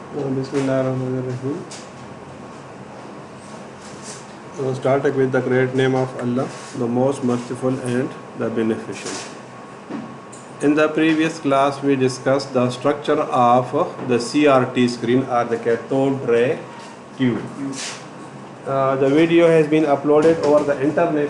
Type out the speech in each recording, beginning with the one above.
Bismillahirrahmanirrahim. Starting with the great name of Allah, the most merciful and the beneficial. In the previous class, we discussed the structure of the CRT screen or the cathode ray tube. The video has been uploaded over the internet.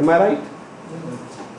Am I right?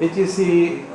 HEC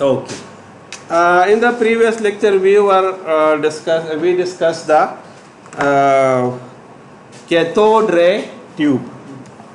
Okay. In the previous lecture we discussed the cathode ray tube.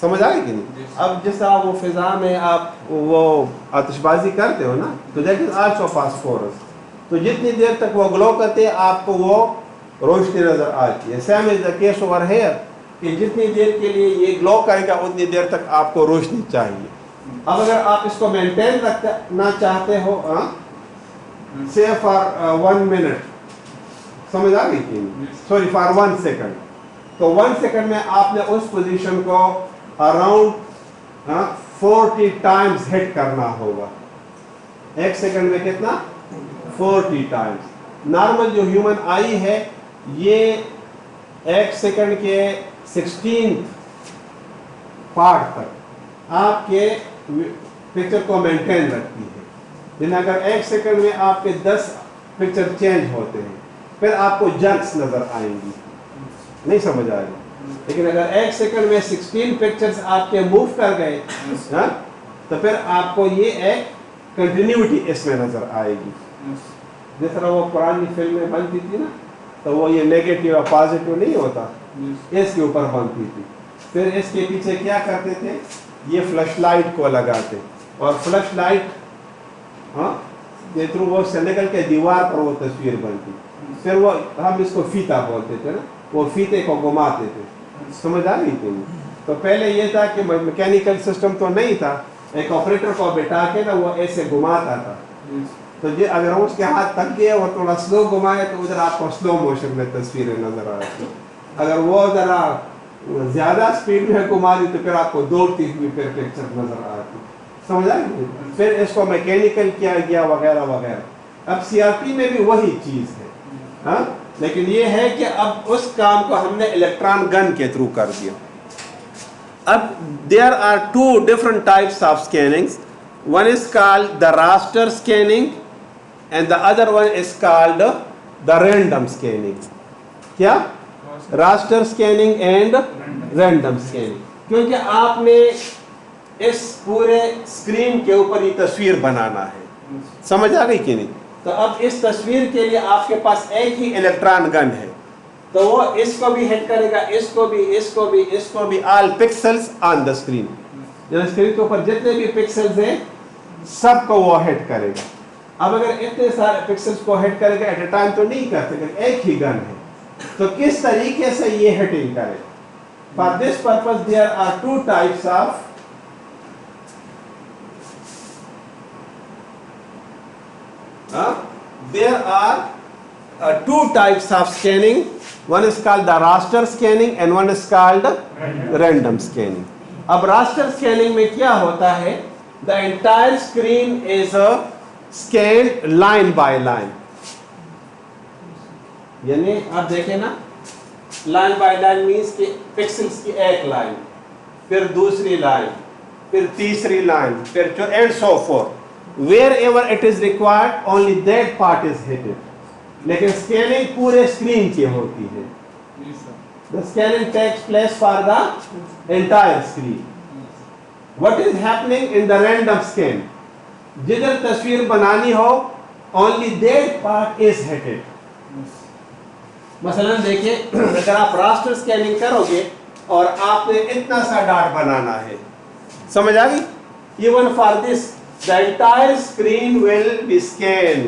سمجھ آئے کہ نہیں؟ اب جس طرح وہ فضا میں آپ وہ آتش بازی کرتے ہو نا تو دیٹ از آلسو فاسفورس. تو جتنی دیر تک وہ گلو کرتے آپ کو وہ روشنی نظر آتی ہے. Same is the case over here کہ جتنی دیر کے لیے یہ گلو کرے گا اتنی دیر تک آپ کو روشنی چاہیے. اب اگر آپ اس کو مینٹین رکھنا چاہتے ہو سے فار 1 منٹ, سمجھ آ گئی کہ سوری فار 1 سیکنڈ, تو 1 سیکنڈ میں آپ نے اس پوزیشن کو اراؤنڈ 40 ٹائمز ہٹ کرنا ہوگا. 1 سیکنڈ میں کتنا؟ 40 ٹائمز. نارمل جو ہیومن آئی ہے یہ 1 سیکنڈ کے 16 پارٹ تک آپ کے پکچر کو مینٹین رکھتی ہے. لیکن اگر 1 سیکنڈ میں آپ کے 10 پکچر چینج ہوتے ہیں پھر آپ کو جرکس نظر آئیں گی, نہیں سمجھ آئے گی. لیکن اگر 1 سیکنڈ میں 16 پکچرز آپ کے موو کر گئے تو پھر آپ کو یہ ایک کنٹینیوٹی اس میں نظر آئے گی. جس طرح وہ پرانی فلمیں بنتی تھی نا تو وہ یہ نیگیٹو اور پازیٹیو نہیں ہوتا, اس کے اوپر بنتی تھی. پھر اس کے پیچھے کیا کرتے تھے, یہ فلش لائٹ کو لگاتے اور فلش لائٹ یہ تھرو وہ سے نکل کے دیوار پر وہ تصویر بنتی. پھر وہ ہم اس کو فیتا بولتے تھے نا, وہ فیتے کو گھماتے تھے. سمجھ آ گئی تھی. تو پہلے یہ تھا کہ میکینیکل سسٹم تو نہیں تھا, ایک آپریٹر کو بٹھا کے نا وہ ایسے گھماتا تھا. تو یہ اگر اس کے ہاتھ تک گئے اور تھوڑا سلو گھمائے تو ادھر آپ کو سلو موشن میں تصویریں نظر آتی. اگر وہ ذرا زیادہ اسپیڈ میں گھما دی تو پھر آپ کو دوڑتی ہوئی پھر پکچر نظر آتی. سمجھ آئی. پھر اس کو میکینیکل کیا گیا وغیرہ وغیرہ. اب سی آر پی میں بھی وہی چیز ہے, لیکن یہ ہے کہ اب اس کام کو ہم نے الیکٹران گن کے تھرو کر دیا. اب there are 2 different types of scannings. One is called the raster scanning and the other one is called the random scanning. کیا؟ raster scanning and random scanning. کیونکہ آپ نے اس پورے اسکرین کے اوپر یہ تصویر بنانا ہے. سمجھ آ گئی کہ نہیں؟ تو اب اس تصویر کے لیے آپ کے پاس ایک ہی الیکٹران گن ہے, تو وہ اس کو بھی ہٹ کرے گا, اس کو بھی, اس کو بھی, اس کو بھی, all pixels on the screen. Screen کے اوپر جتنے بھی پکسلز ہیں سب کو وہ ہٹ کرے گا. اب اگر اتنے سارے پکسلز کو ہٹ کرے گا ایٹ اے ٹائم تو نہیں کر سکے, ایک ہی گن ہے, تو کس طریقے سے یہ ہٹنگ کرے. For this purpose there are 2 types of there are 2 types of scanning. One is called the raster scanning and one is called random scanning. اب raster scanning میں کیا ہوتا ہے, the entire screen is scanned line by line. یعنی آپ دیکھیں نا, line by line means کہ pixels کی ایک لائن, پھر دوسری لائن, پھر تیسری لائن, پھر and so forth. Wherever it is required, only that part is hit. لیکن scanning پورے screen کی ہوتی ہے. The scanning takes place for the entire screen. What is happening in the random scan? جدھر تصویر بنانی ہو, only that part is hit. مثلا دیکھیں, اگر آپ raster scanning کرو گے اور آپ نے اتنا سا ڈاٹ بنانا ہے, سمجھ آ گئی, even for this the entire screen will be scanned.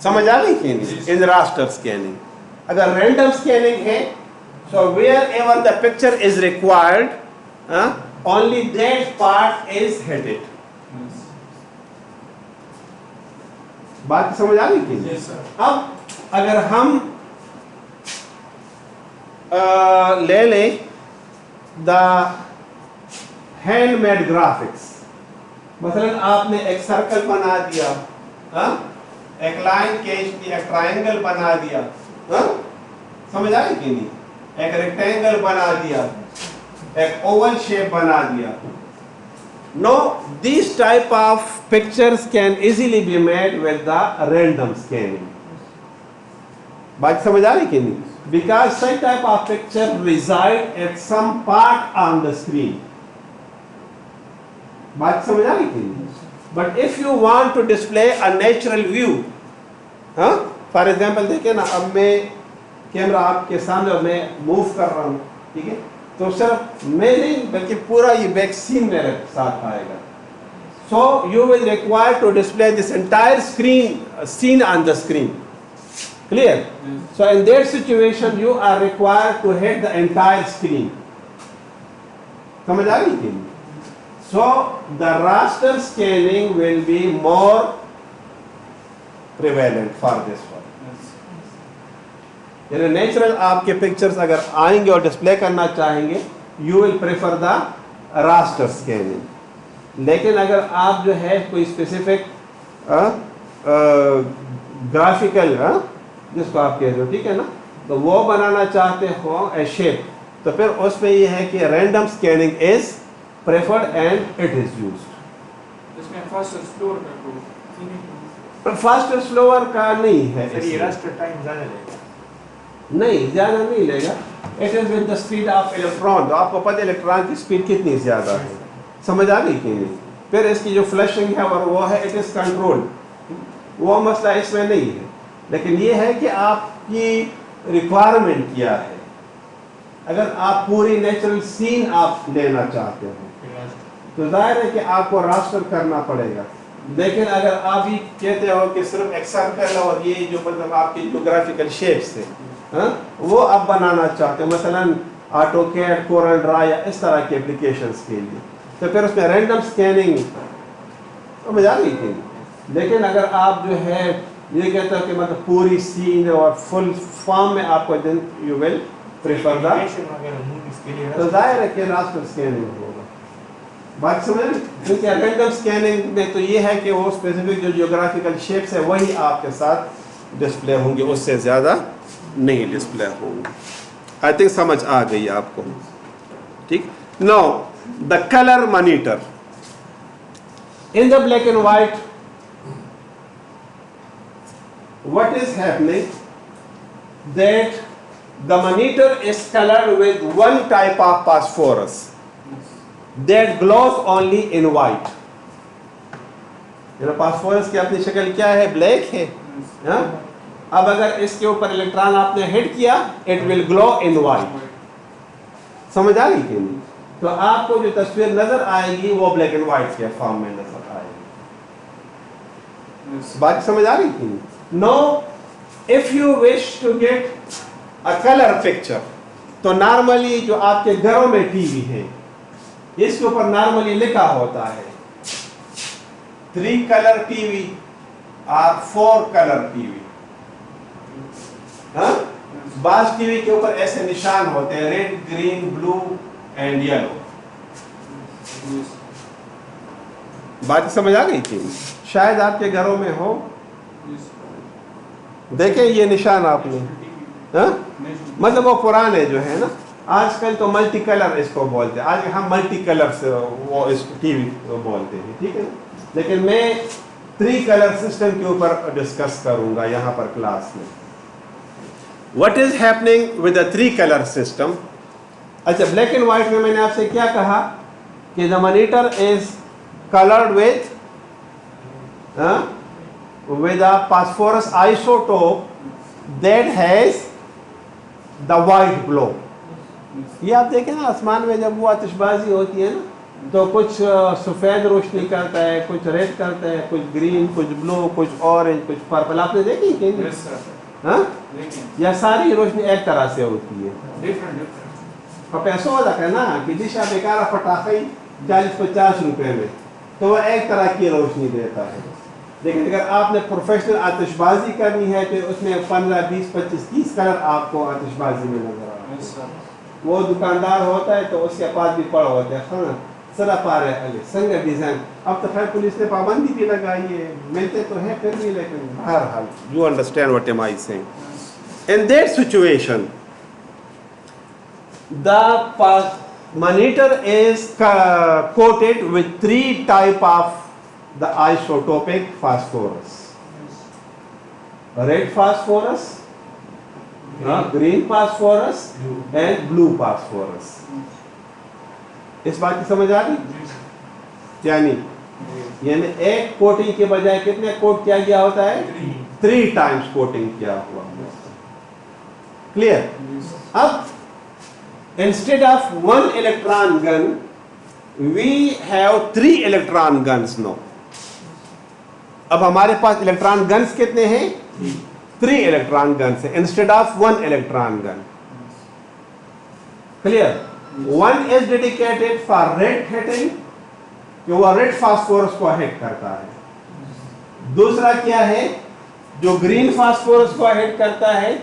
سمجھ آ گئی کہ نہیں, in raster scanning. اگر random scanning ہے, so wherever the picture is required, only that part is hit. بات سمجھ آ گئی کہ نہیں. اب اگر ہم لے لیں دا ہینڈ میڈ گرافکس, مثلا آپ نے ایک سرکل بنا دیا, ایک لائن کھینچ دی, ایک ٹرائنگل بنا دیا, سمجھ آئی کہ نہیں, ایک ریکٹینگل بنا دیا, ایک اوول شیپ بنا دیا. No, these type of pictures can easily be made with the random scanning. بات سمجھ آ رہی کہ نہیں, because such type of picture reside at some part on the screen. بات سمجھ آ رہی کہ نہیں. But if you want to display a natural view, for example دیکھیں نا, اب میں کیمرہ آپ کے سامنے اور میں موو کر رہا ہوں, ٹھیک ہے, تو صرف میں نہیں بلکہ پورا یہ ویکسین میرے ساتھ آئے گا. So you will require to display this entire scene on the screen. Clear? So in that situation you are required to hit the entire screen. سمجھ آ گئی کہ نہیں؟ So the raster scanning will be more prevalent for this one. یعنی natural آپ کے pictures اگر آئیں گے اور ڈسپلے کرنا چاہیں گے you will prefer the raster scanning. لیکن اگر آپ جو ہے کوئی اسپیسیفک گرافیکل جس کو آپ کہتے ہو ٹھیک ہے نا تو وہ بنانا چاہتے ہو اے شیپ تو پھر اس میں یہ ہے کہ random scanning is preferred and it is used. اس میں فاسٹ سلور کا فاسٹ سلوور کا نہیں ہے سر یہ راسٹر ٹائم زیادہ لے گا نہیں زیادہ نہیں لے گا. It is with the speed of electron. تو آپ کو پتہ ہے الیکٹران کی اسپیڈ کتنی زیادہ ہے سمجھ آ گئی کہ نہیں. پھر اس کی جو فلشنگ ہے اور وہ ہے اٹ از کنٹرول وہ مسئلہ اس میں نہیں ہے. لیکن یہ ہے کہ آپ کی ریکوائرمنٹ کیا ہے. اگر آپ پوری نیچرل سین آپ لینا چاہتے ہو تو ظاہر ہے کہ آپ کو راسٹر کرنا پڑے گا. لیکن اگر آپ یہ کہتے ہو کہ صرف ایک سرکل اور یہ جو مطلب آپ کی جو گرافیکل شیپس ہے وہ آپ بنانا چاہتے ہیں مثلا آٹو کیڈ کورل ڈرا یا اس طرح کے اپلیکیشنز کے لیے تو پھر اس میں رینڈم اسکیننگ سمجھ آ گئی تھی. لیکن اگر آپ جو ہے یہ کہتے ہو کہ مطلب پوری سین اور فل فارم میں آپ کو دن یو ول پریفر دا تو ظاہر ہے کہ راسٹر اسکیننگ ہوگا. بات سمجھ کیونکہ رینڈم اسکیننگ میں تو یہ ہے کہ وہ اسپیسیفک جو جیوگرافیکل شیپس ہے وہی آپ کے ساتھ ڈسپلے ہوں گے اس سے زیادہ نہیں ڈسپلے ہوں گے. آئی تھنک سمجھ آ گئی آپ کو ٹھیک. Now the colour monitor in the black and white what is happening that the monitor is colored with one type of phosphorus that glows only in white. phosphorus کی اپنی شکل کیا ہے بلیک ہے. اب اگر اس کے اوپر الیکٹران آپ نے ہٹ کیا it will glow in white. سمجھ آ گئی کہ نہیں. تو آپ کو جو تصویر نظر آئے گی وہ بلیک اینڈ وائٹ کے فارم میں نظر آئے گی. بات سمجھ آ رہی تھی. No, if you wish to get a color picture تو نارملی جو آپ کے گھروں میں ٹی وی ہے اس کے اوپر نارملی لکھا ہوتا ہے 3 color TV اور 4 color TV. بعض ٹی وی کے اوپر ایسے نشان ہوتے ہیں red green blue and yellow. بات سمجھ آ گئی تھی. شاید آپ کے گھروں میں ہو. دیکھیں یہ نشان آپ نے مطلب وہ پرانے جو ہے نا آج کل تو ملٹی کلر اس کو بولتے ہیں. آج ہم ملٹی کلر سے وہ اس ٹی وی بولتے ہیں ٹھیک ہے. لیکن میں 3 color سسٹم کے اوپر ڈسکس کروں گا یہاں پر کلاس میں. What is happening with the 3 color system? اچھا بلیک اینڈ وائٹ میں نے آپ سے کیا کہا کہ the monitor is colored with a phosphorus isotope that has the white glow. یہ آپ دیکھیں نا آسمان میں جب وہ آتش بازی ہوتی ہے نا تو کچھ سفید روشنی کرتا ہے کچھ ریڈ کرتا ہے کچھ گرین کچھ بلو کچھ اورنج کچھ پرپل. آپ نے دیکھی کہ ہاں یا ساری روشنی ایک طرح سے ہوتی ہے. اور پیسوں والا ہے نا کہ دشا بیکارہ پٹاخے 40-50 روپے میں تو وہ ایک طرح کی روشنی دیتا ہے. لیکن اگر آپ نے پروفیشنل آتش بازی کرنی ہے پھر اس میں 15, 20, 25, 30 کلر آپ کو آتش بازی میں نظر آ رہا ہے. وہ دکاندار ہوتا ہے تو اس کے پاس بھی پڑا ہوتا ہے خانا سرا پا رہے ہیں سنگ ڈیزائن. اب تو خیر پولیس نے پابندی بھی لگائی ہے ملتے تو ہیں پھر بھی لیکن بہرحال you understand what am I saying. In that situation the monitor is coated with 3 type of the isotopic phosphorus. Red phosphorus, green phosphorus and blue phosphorus. اس بات کی سمجھ آ گئی. یعنی ایک کوٹنگ کے بجائے کتنے کوٹ کیا گیا ہوتا ہے 3 times کوٹنگ کیا ہوا. کلیئر. اب Instead of 1 electron gun, we have 3 electron guns now. اب ہمارے پاس electron guns کتنے ہیں؟ 3 electron guns ہیں instead of 1 electron gun. Clear? One is dedicated for red hitting, کہ وہ red phosphorus کو hit کرتا ہے. دوسرا کیا ہے جو green phosphorus کو hit کرتا ہے.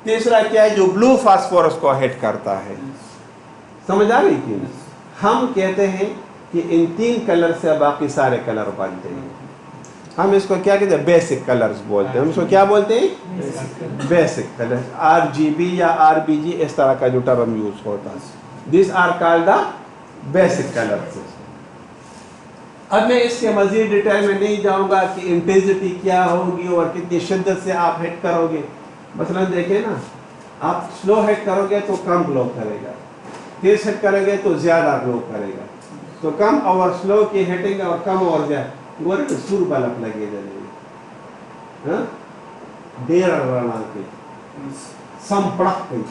تیسرا کیا ہے جو blue phosphorus کو hit کرتا ہے. سمجھ آ رہی تھی؟ ہم کہتے ہیں کہ ان 3 کلر سے باقی سارے کلر بنتے ہیں. ہم اس کو کیا کہتے ہیں؟ بیسک کلرز بولتے ہیں. ہم اس کو کیا بولتے ہیں؟ Basic colours. RGB یا RBG اس طرح کا جو ٹرم یوز ہوتا ہے. These are called the basic colors. اب میں اس کے مزید ڈیٹیل میں نہیں جاؤں گا کہ انٹینسٹی کیا ہوگی اور کتنی شدت سے آپ ہٹ کرو گے. مثلا دیکھیں نا, آپ سلو ہٹ کرو گے تو کم گلو کرے گا, تیز ہٹ کرو گے تو زیادہ گلو کرے گا. تو کم اور سلو کی ہٹنگ اور کم اور زیادہ گورے تو سور بلب لگے جائے گا. دیر رنا کے سم پڑک گئی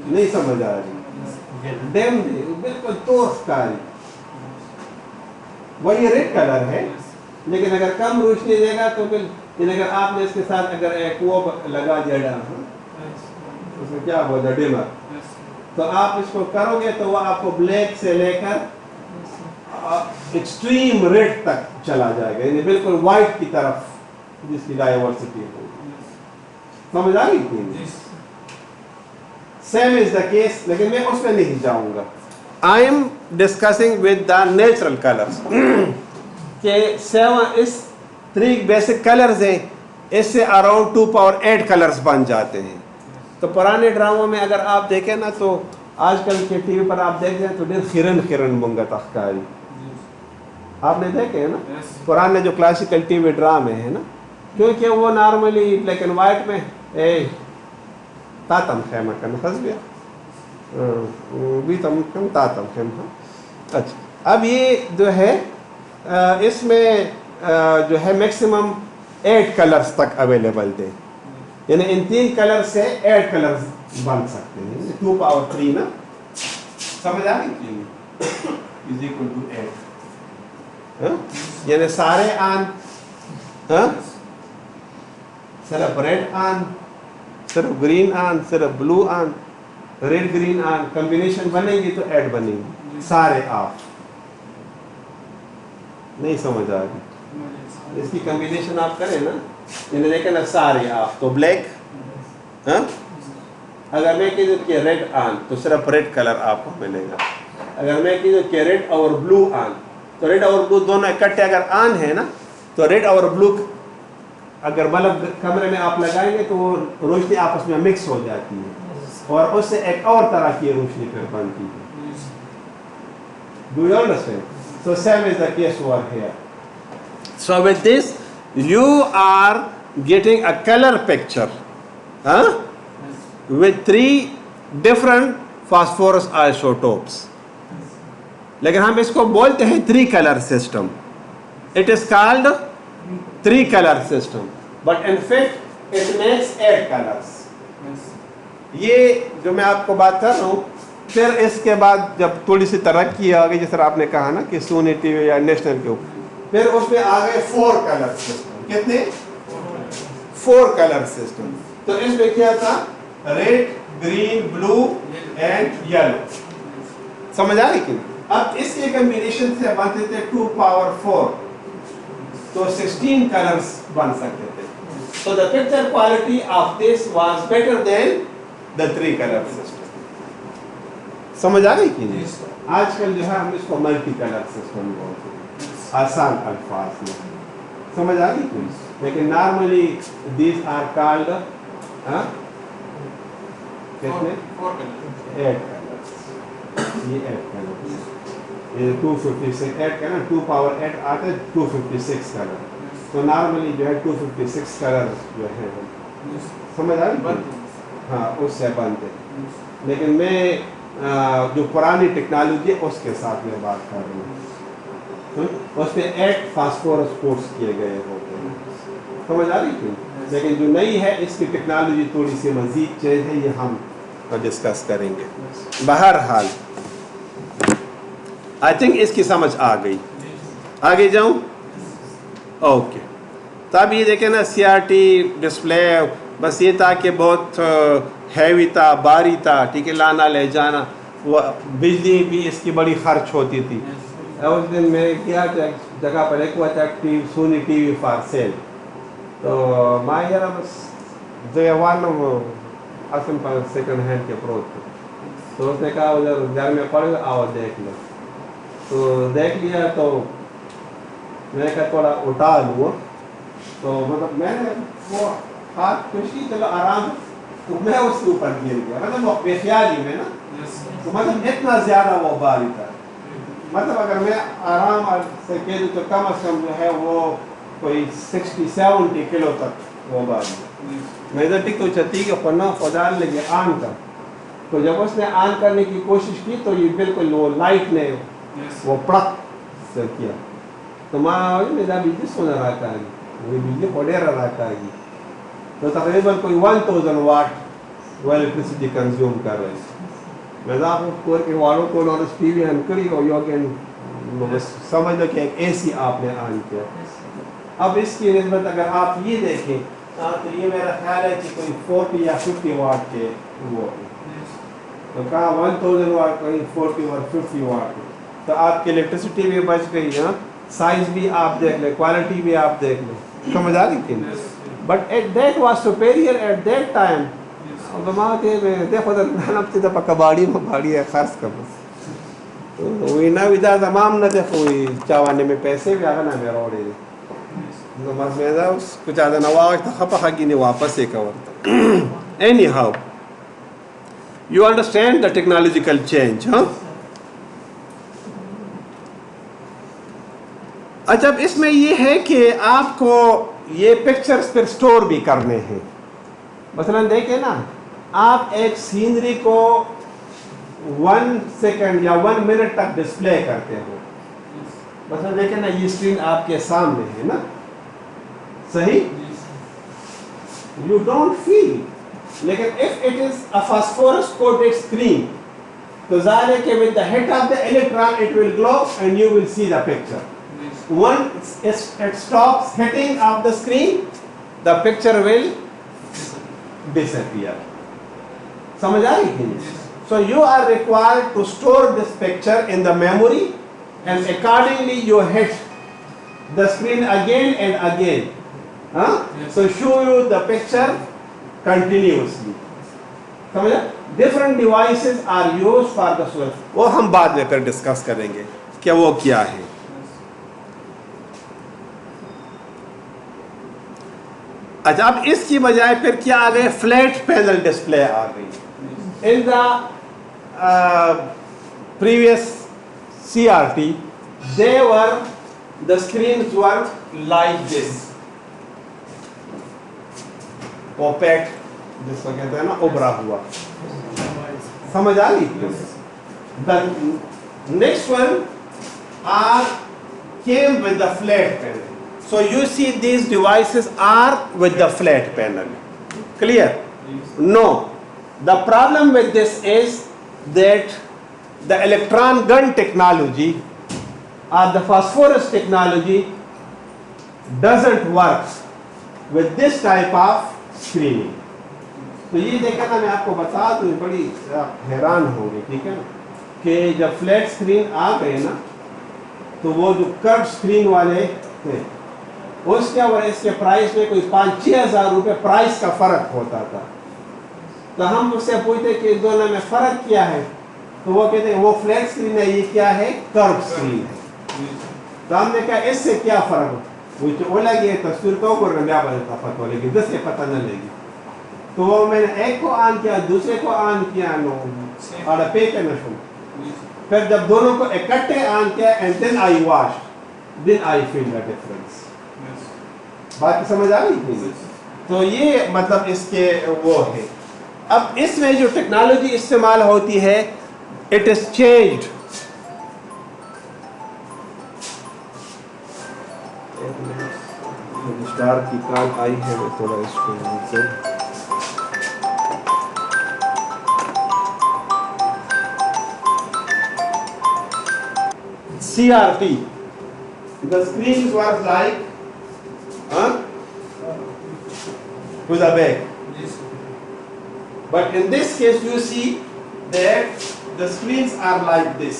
نہیں سمجھ آ رہی. ڈیم بالکل توف کاری. وہی ریڈ کلر ہے لیکن اگر کم روشنی دے گا تو پھر اگر آپ نے اس کے ساتھ اگر ایک وہ لگا دیا اس میں کیا بولتا ہے ڈیمر, تو آپ اس کو کرو گے تو وہ آپ کو بلیک سے لے کر ایکسٹریم ریڈ تک چلا جائے گا, یعنی بالکل وائٹ کی طرف جس کی ڈائیورسٹی ہوگی. سمجھ آ گئی تھی؟ سیم از دا کیس, لیکن میں اس میں نہیں جاؤں گا. I am discussing with the natural colours کہ 3 بیسک کلرز ہیں, اس سے اراؤنڈ 2 پاور 8 کلرز بن جاتے ہیں. تو پرانے ڈراموں میں اگر آپ دیکھیں نا تو آج کل کے ٹی وی پر آپ دیکھتے ہیں تو خیرن منگت اخکاری آپ نے دیکھے ہیں نا. پرانے جو کلاسیکل ٹی وی ڈرامے ہیں نا, کیونکہ وہ نارملی بلیک اینڈ وائٹ میں تاتم خیمہ کرنا حسبیہ بھی تم کم تاتم خیمہ. اچھا, اب یہ جو ہے اس میں جو ہے میکسیمم 8 کلرز تک اویلیبل تھے, یعنی ان 3 کلر سے 8 کلرز بن سکتے ہیں. 2 پاور 3 نا, سمجھ آ رہی از اکول ٹو 8, یعنی سارے آن, صرف ریڈ آن, صرف گرین آن, صرف بلو آن, ریڈ گرین آن, کمبینیشن بنے گی تو 8 بنے گی. سارے آف نہیں سمجھ آ رہی. اس کی کمبینیشن آپ کریں نا, یعنی دیکھیں نا سارے آف تو بلیک, اگر میں کہوں کہ ریڈ آن تو صرف ریڈ کلر آپ کو ملے گا. اگر میں کہوں کہ ریڈ اور بلو آن تو ریڈ اور بلو دونوں اکٹھے اگر آن ہے نا تو ریڈ اور بلو اگر بلب کمرے میں آپ لگائیں گے تو وہ روشنی آپس میں مکس ہو جاتی ہے اور اس سے ایک اور طرح کی روشنی پھر بنتی ہے. Do you understand? So same is the case over here. So with this you are getting a color picture with 3 different phosphorus isotopes. لیکن ہم اس کو بولتے ہیں 3 color system. It is called 3 color system, but in fact it makes 8 colors. یہ جو میں آپ کو بات کر رہا ہوں, پھر اس کے بعد جب تھوڑی سی ترقی آ گئی, جس طرح آپ نے کہا نا کہ سونی ٹی وی یا نیشنل کے اوپر, پھر اس میں آ گئے 4 کلر سسٹم. کتنے؟ 4 کلر سسٹم. تو اس میں کیا تھا؟ Red, green, blue and yellow. سمجھ آ رہی کہ اب اس کے کمبینیشن سے بنتے تھے 2 پاور 4, تو 16 کلرز بن سکتے تھے. So the picture quality of this was better than the 3 color system. سمجھ آ گئی کہ نہیں؟ آج کل جو ہے ہم اس کو ملٹی کلر سسٹم بولتے ہیں آسان الفاظ میں. سمجھ آ گئی کہ نہیں؟ لیکن نارملی دیز آر کالڈ کتنے؟ 8 کلرز. یہ 8 کلرز, یہ 256 8 کلر, 2 پاور 8 آتے ہیں 256 کلر. تو نارملی جو ہے 256 کلر جو ہے سمجھ آ گئی. ہاں اس سے بنتے. لیکن میں جو پرانی ٹیکنالوجی ہے اس کے ساتھ میں بات کر رہا ہوں, اس میں 8 فاسفورس کوٹس کیے گئے ہوتے ہیں. سمجھ آ رہی تھی. لیکن جو نئی ہے اس کی ٹیکنالوجی تھوڑی سی مزید چینج ہے, یہ ہم تو ڈسکس کریں گے. بہرحال آئی تھنک اس کی سمجھ آ گئی. آگے جاؤں؟ اوکے. تو اب یہ دیکھیں نا CRT ڈسپلے بس یہ تھا کہ بہت ہیوی تھا, بھاری تھا, ٹھیک ہے, لانا لے جانا, وہ بجلی بھی اس کی بڑی خرچ ہوتی تھی. اس دن میں نے کیا جگہ پر ایک ہوا تھا سونی ٹی وی فار سیل, تو میں یار بس دیوان اصل پر سیکنڈ ہینڈ کے پروت تھے, تو اس نے کہا ادھر گھر میں پڑ گیا, آؤ دیکھ لو. تو دیکھ لیا تو میں نے کہا تھوڑا اٹھا لوں, تو مطلب میں نے وہ ہاتھ کشی چلو آرام, تو میں اس کے اوپر گر گیا, مطلب وہ بے خیالی میں نا, تو مطلب اتنا زیادہ وہ بھاری تھا. مطلب اگر میں آرام سے کہہ دوں تو کم از کم جو ہے وہ کوئی 60-70 کلو تک وہ بھاری. میں ادھر ٹک تو چتی کہ پنا خدا لگے آن کر, تو جب اس نے آن کرنے کی کوشش کی تو یہ بالکل وہ لائٹ نے وہ پڑک سے کیا, تو میرا بجلی سونا رہتا ہے, وہ بجلی پڑے رہتا ہے, تو تقریباً کوئی 1000 واٹ وہ الیکٹریسٹی کنزیوم کر رہے ہیں. میں آپ کو کہ والوں کو نالج ٹی وی آن کری اور یوگن سمجھ لو کہ ایک اے سی آپ نے آن کیا. اب اس کی نسبت اگر آپ یہ دیکھیں تو یہ میرا خیال ہے کہ کوئی 40 یا 50 واٹ کے وہ, تو کہا 1000 واٹ کہیں 40 اور 50 واٹ, تو آپ کی الیکٹریسٹی بھی بچ گئی. ہاں, سائز بھی آپ دیکھ لیں, کوالٹی بھی آپ دیکھ لیں, سمجھ آ رہی تھی. But at that was superior at that time. دیکھو تو کباڑی میں باڑی ہے خاص کر وہی نہ ودار تمام نہ دیکھو چاوانے میں پیسے بھی آگے نہ میرا اوڑے کچھ زیادہ نواز تھا خپا کی نہیں واپس ایک اور. Any how you understand the technological change. ہاں, اچھا اب اس میں یہ ہے کہ آپ کو یہ پکچرز پھر سٹور بھی کرنے ہیں. مثلا دیکھیں نا, آپ ایک سینری کو 1 سیکنڈ یا 1 منٹ تک ڈسپلے کرتے ہو. مثلا دیکھیں نا, یہ اسکرین آپ کے سامنے ہے نا, صحیح, یو ڈونٹ فیل. لیکن if it is a phosphorus coated screen, تو ظاہر ہے کہ with the hit of the electron it will glow and you will see the picture. Once it stops hitting of the screen, the picture will disappear. سمجھ آ رہی تھی. So you are required to store this picture in the memory and accordingly you hit the screen again and again. So show you the picture continuously. سمجھا. Different devices are used for the storage. وہ ہم بعد میں پھر discuss کریں گے کہ وہ کیا ہے. اچھا اب اس کی بجائے پھر کیا آ گئے, فلیٹ پینل ڈسپلے آ گئی. In the previous CRT, the screens were like this, opaque, جس کو کہتے ہیں نا ابھرا ہوا. سمجھ آ گئی. The next one came with the flat panel. So you see these devices are with the flat panel. Clear? No. The problem with this is that the electron gun technology or the phosphorus technology doesn't work with this type of screening. تو یہ دیکھا نا, میں آپ کو بتا دوں, بڑی حیران ہوں گے, ٹھیک ہے نا, کہ جب فلیٹ اسکرین آ گئے نا, تو وہ جو کرو اسکرین والے تھے اس کے اور اس کے پرائس میں کوئی 5-6 ہزار روپے پرائس کا فرق ہوتا تھا. تو ہم اس سے پوچھتے کہ دونوں میں فرق کیا ہے, تو وہ کہتے ہیں وہ فلیٹ اسکرین ہے, یہ کیا ہے, کرو اسکرین ہے. تو ہم نے کہا اس سے کیا فرق ہو, وہ لگی تصویر تو کو رنگا بدلتا پتہ لگی, دس سے پتہ نہ لگی. تو وہ میں نے ایک کو آن کیا, دوسرے کو آن کیا, نو اور پے کرنا شروع. پھر جب دونوں کو اکٹھے آن کیا and then I watch, then I feel the difference. بات سمجھ آ رہی تھی. تو یہ مطلب اس کے وہ ہے. اب اس میں جو ٹیکنالوجی استعمال ہوتی ہے, اٹ از چینجڈ. اسٹار کی کال آئی ہے, میں تھوڑا اس کو CRT. The screens were like to the back. Yes. But in this case, you see that the screens are like this.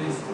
Yes.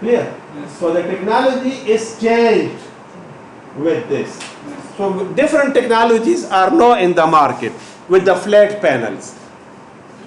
Clear? Yes. So the technology is changed with this. Yes. So different technologies are now in the market with the flat panels.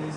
Yes.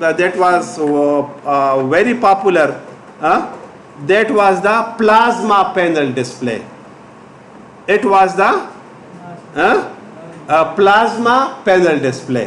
that was very popular, that was the plasma panel display. It was the plasma panel display.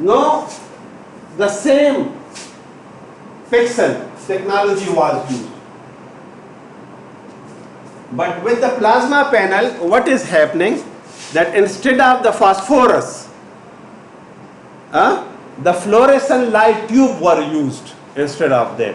No, the same pixel technology was used. But with the plasma panel, what is happening? That instead of the phosphorus, the fluorescent light tube were used instead of that.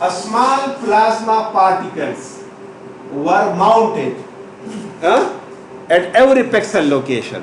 a small plasma particles were mounted at every pixel location.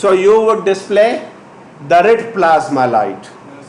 so you would display the red plasma light. Yes.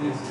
Yes.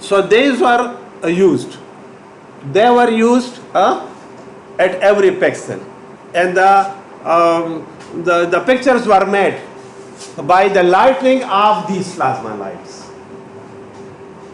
So these were used. They were used at every pixel, and the pictures were made by the lightning of these plasma lights.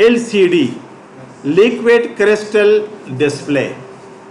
LCD. liquid crystal display.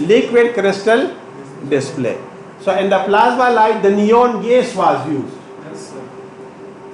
Liquid crystal display. So in the plasma light the neon gas was used. Yes, sir.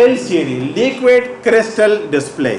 LCD, liquid crystal display.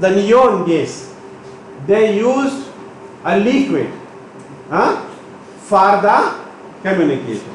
the neon gas they used a liquid for the communication.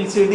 LCD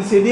LCD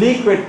liquid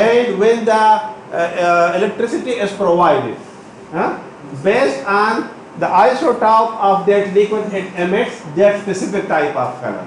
And when the electricity is provided, based on the isotope of that liquid, it emits that specific type of color.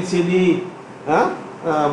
LCD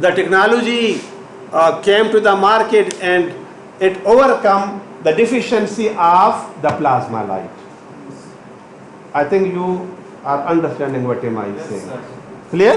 the technology came to the market and it overcome the deficiency of the plasma light. I think you are understanding what am I Yes, saying. sir. Clear?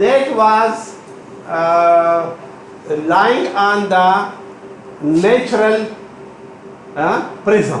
that was lying on the natural prism.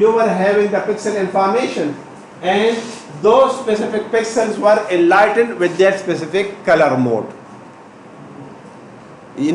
you were having the pixel information and those specific pixels were enlightened with that specific color mode.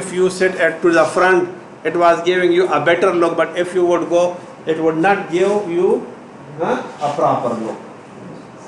if you sit at to the front it was giving you a better look, but if you would go it would not give you a proper look.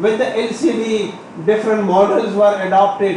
with the LCD, different models were adopted.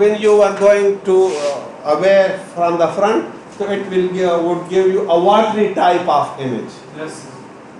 when you are going to away from the front, so it would give you a watery type of image. Yes.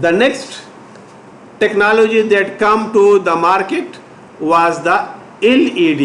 The next technology that come to the market was the LED.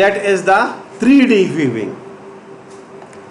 That is the 3D viewing.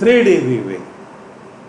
3D viewing.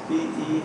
STERIOSCOPI,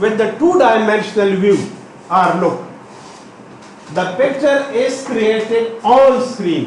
with the 2-dimensional view or look, the picture is created on screen.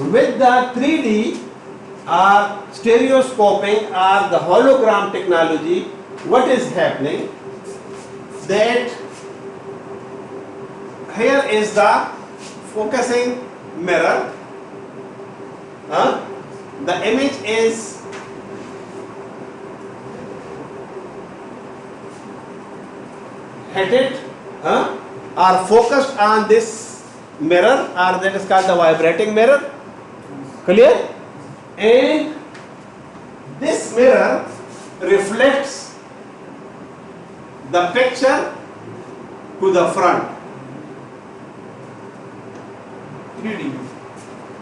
with the 3D or stereoscoping or the hologram technology, what is happening? That here is the focusing mirror. The image is headed or focused on this mirror, or that is called the vibrating mirror. Clear? And this mirror reflects the picture to the front. 3D.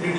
3D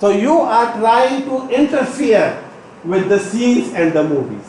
so you are trying to interfere with the scenes and the movies.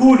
2D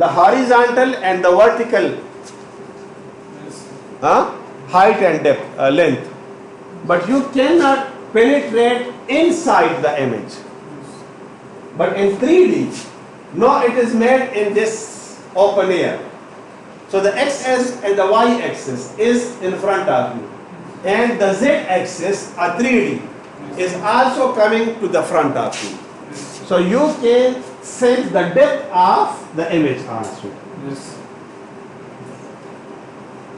the horizontal and the vertical height and depth, length, but you cannot penetrate inside the image. But in 3D, no, it is made in this open air. So the x-axis and the y-axis is in front of you, and the z-axis, a 3D, is also coming to the front of you. So you can sense the depth of the image also.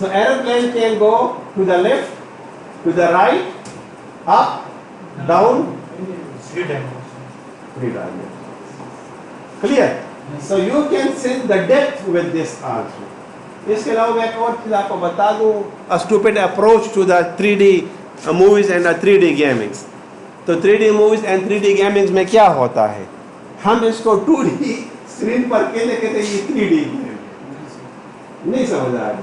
so aeroplane can go to the left, to the right, up, down, 3 dimensions. 3 dimensions. Clear? So you can sense the depth with this also. اس کے علاوہ میں ایک اور چیز آپ کو بتا دوں, a stupid approach to the 3D movies and 3D gamings. تو 3D movies and 3D gamings میں کیا ہوتا ہے, ہم اس کو 2D اسکرین پر کہتے ہیں یہ 3D گیم نہیں سمجھ آ رہا.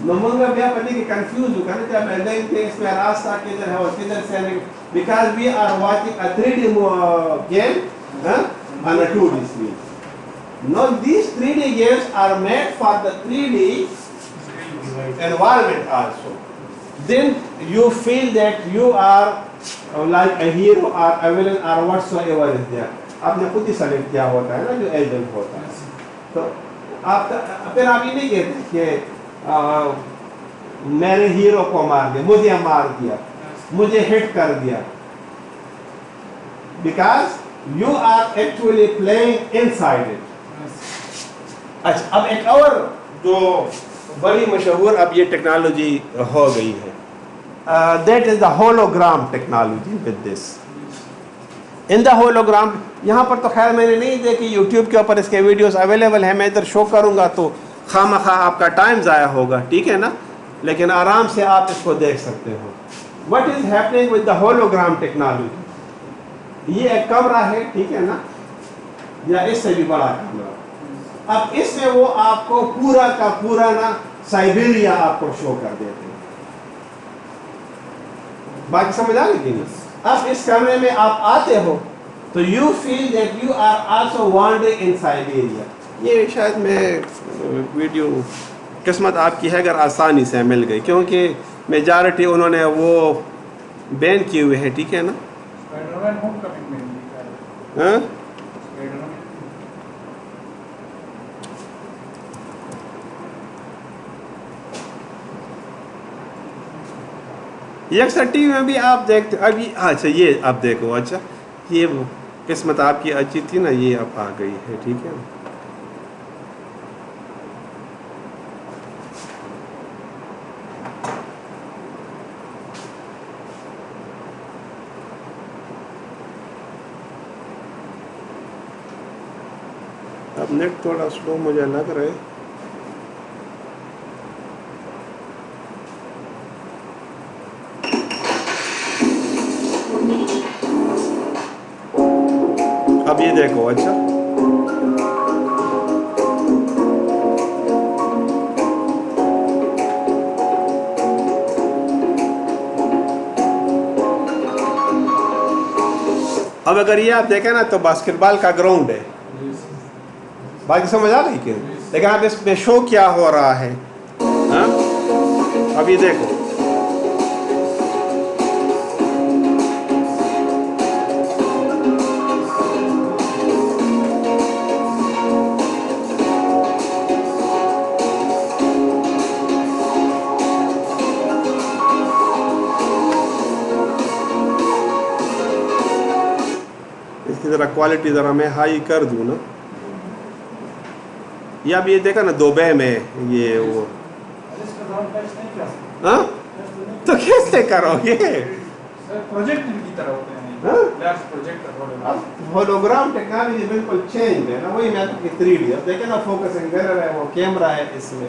نمونگا بھی آپ پتہ کہ کنفیوز ہو کرنے جب ایڈنگ کہ اس میں راستہ کدھر ہے اور کدھر سے آنے, because we are watching a 3D game on a 2D screen. No, these 3D games are made for the 3D environment also. Then you feel that you are like a hero or a villain or whatsoever is there. آپ نے خود ہی select کیا ہوتا ہے نا جو agent ہوتا ہے. تو آپ پھر آپ یہ نہیں کہتے کہ میرے ہیرو کو مار دیا, مجھے مار دیا, مجھے ہٹ کر دیا, because you are actually playing inside it. اچھا, اب ایک اور جو بڑی مشہور اب یہ ٹیکنالوجی ہو گئی ہے, that is the hologram technology with this. In the hologram, یہاں پر تو خیر میں نے نہیں دیکھی, یوٹیوب کے اوپر اس کے ویڈیوز اویلیبل ہیں, میں ادھر شو کروں گا تو خواہ مخواہ آپ کا ٹائم ضائع ہوگا, ٹھیک ہے نا, لیکن آرام سے آپ اس کو دیکھ سکتے ہو. What is happening with the hologram technology, یہ ایک کمرہ ہے, ٹھیک ہے نا, یا اس سے بھی بڑا کمرہ. اب اس میں وہ آپ کو پورا کا پورا نا سائبیریا آپ کو شو کر دیتے ہیں. باقی سمجھ آ گئی کہ نہیں. اب اس کمرے میں آپ آتے ہو تو you feel that you are also wandering in Siberia. یہ شاید میں ویڈیو قسمت آپ کی ہے اگر آسانی سے مل گئی, کیونکہ میجارٹی انہوں نے وہ بین کیے ہوئے ہیں, ٹھیک ہے نا. ہاں یہ اکثر ٹی وی میں بھی آپ دیکھتے. ابھی اچھا یہ آپ دیکھو, اچھا یہ قسمت آپ کی اچھی تھی نا, یہ اب آ گئی ہے, ٹھیک ہے نا. اب نیٹ تھوڑا سلو مجھے لگ رہا ہے. اب یہ دیکھو, اچھا اب اگر یہ آپ دیکھیں نا تو باسکٹ بال کا گراؤنڈ ہے, باقی سمجھ آ گئی کہ, لیکن اب اس میں شو کیا ہو رہا ہے. اب یہ دیکھو, اس کی ذرا کوالٹی ذرا میں ہائی کر دوں نا. یہ اب یہ دیکھا نا دبئی میں یہ وہ, ہاں تو کیسے کرو گے, ہولوگرام ٹیکنالوجی بالکل چینج ہے نا. وہی میں آپ کی 3D, اب دیکھیں نا فوکسنگ مرر ہے, وہ کیمرہ ہے اس میں.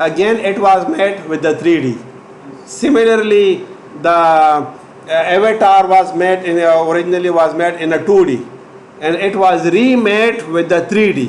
again it was made with the 3D. Similarly, the Avatar was made originally was made in a 2D, and it was remade with the 3D.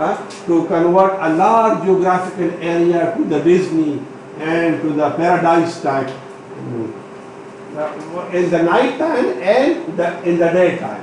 to convert a large geographical area to the Disney and to the paradise type in the night time and in the day time.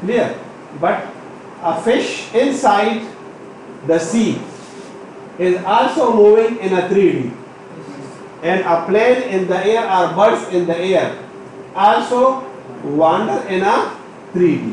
clear? But a fish inside the sea is also moving in a 3D, and a plane in the air or birds in the air also wander in a 3D.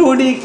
2D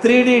3D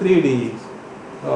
3D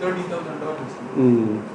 $30,000।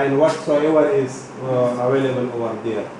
and whatsoever is available over there,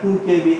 2 KB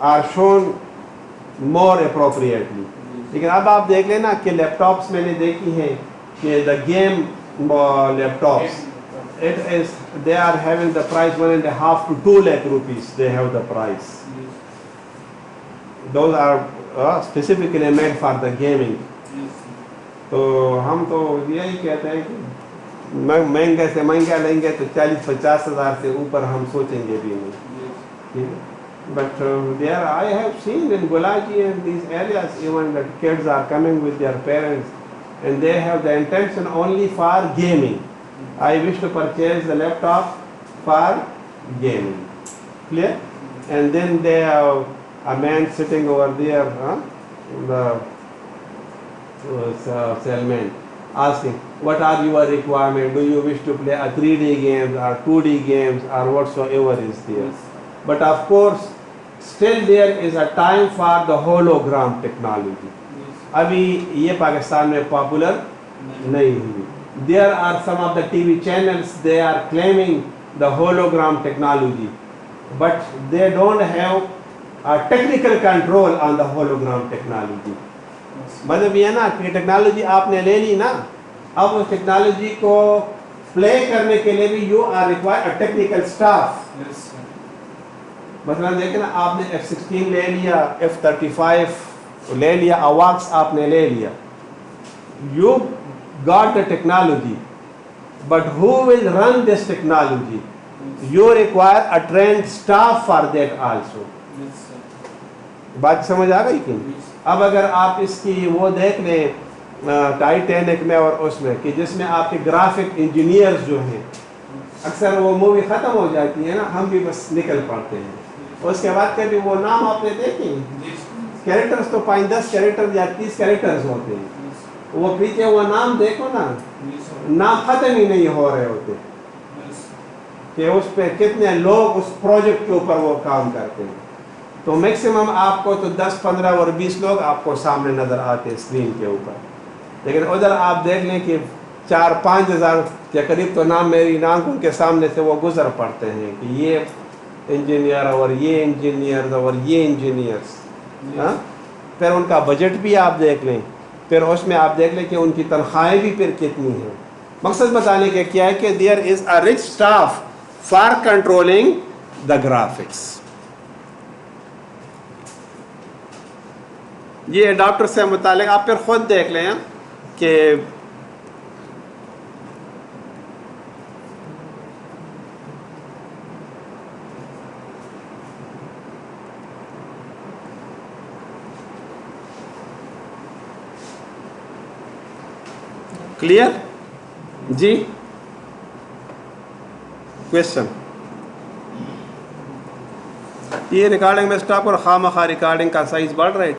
are shown more appropriately. لیکن اب آپ دیکھ لیں نا کہ لیپ tops میں نے دیکھی ہیں کہ the game laptops they are having the price 1.5 to 2 lakh rupees. They have the price. Those are specifically made for the gaming. تو ہم تو یہی کہتے ہیں کہ مہنگے سے مہنگا لیں گے تو 40-50 ہزار سے اوپر ہم سوچیں گے بھی نہیں. But there I have seen in Gulaji and these areas even that kids are coming with their parents and they have the intention only for gaming. I wish to purchase the laptop for gaming. Clear? And then they have a man sitting over there, the salesman, asking, what are your requirements? Do you wish to play a 3D games or 2D games or whatsoever is there? But of course, still there is a time for the hologram technology. ابھی یہ پاکستان میں popular نہیں ہوئی. There are some of the TV channels, they are claiming the hologram technology, but they don't have a technical control on the hologram technology. مطلب یہ نا کہ technology آپ نے لے لی نا, اب اس ٹیکنالوجی کو پلے کرنے کے لیے بھی you are required a technical staff. مثلا دیکھیں نا آپ نے F-16 لے لیا, F-35 لے لیا, AWACS آپ نے لے لیا. You got the technology, but who will run this technology? You require a trained staff for that also. بات سمجھ آ گئی کہ اب اگر آپ اس کی وہ دیکھ لیں ٹائٹینک میں اور اس میں کہ جس میں آپ کے گرافک انجینئرز جو ہیں, اکثر وہ مووی ختم ہو جاتی ہے نا, ہم بھی بس نکل پڑتے ہیں. اس کے بعد کبھی وہ نام آپ نے دیکھے, کیریکٹرز تو 5-10 کیریکٹر یا 30 کیریکٹرز ہوتے ہیں, وہ پیچھے وہ نام دیکھو نا, نام ختم ہی نہیں ہو رہے ہوتے کہ اس پہ کتنے لوگ اس پروجیکٹ کے اوپر وہ کام کرتے ہیں. تو میکسیمم آپ کو تو 10-15 اور 20 لوگ آپ کو سامنے نظر آتے ہیں اسکرین کے اوپر, لیکن ادھر آپ دیکھ لیں کہ 4-5 ہزار کے قریب تو نام میری آنکھوں کے سامنے سے وہ گزر پڑتے ہیں کہ یہ انجینئر اور یہ انجینئر اور یہ انجینئرس. پھر ان کا بجٹ بھی آپ دیکھ لیں, پھر اس میں آپ دیکھ لیں کہ ان کی تنخواہیں بھی پھر کتنی ہیں. مقصد بتانے کے کیا ہے کہ there is a rich staff for controlling the graphics. یہ اڈاپٹر سے متعلق آپ پھر خود دیکھ لیں کہ کلیئر جی. کوشچن, یہ ریکارڈنگ میں اسٹاپ اور خواہ مخواہ ریکارڈنگ کا سائز بڑھ رہا ہے.